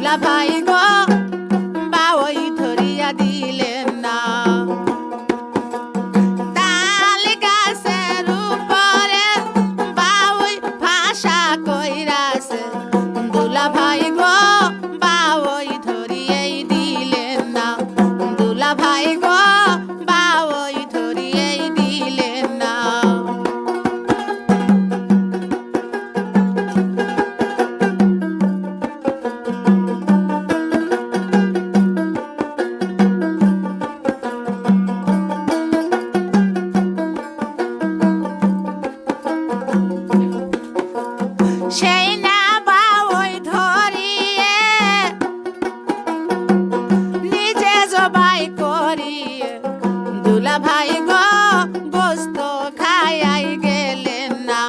দুলা ভাই গো বাওই ধরিয়া দিলেন না। তাল গাছের উপরে বাওই ভাষা কইরাছে, দুলা ভাই গো বাওই ধরিয়েই দিলেন না। দুলা ভাই গো বাওই ধরিয়েই দিলেন না। সেই না বাওই ধরিয়ে নিজে জবাই করিয়ে দুলা ভাই গো গোস্ত খাইয়াই গেলেন না।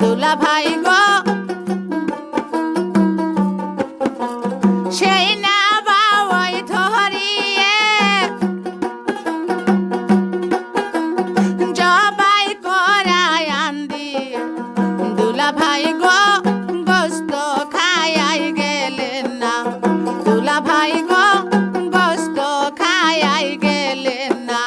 দুলা ভাই গো সেই না বাওই ধরিয়ে জবাই করাই আন দিয়ে দুলা ভাই গো গোস্ত খাইয়াই গেলেন না। দুলা ভাই গো গোস্ত খাইয়াই গেলেন না।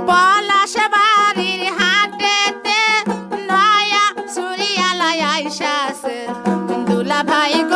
পলাশ বাড়ির হাটেতে নয়া সুরিয়ালায় আইসাছে, দুলা ভাই গো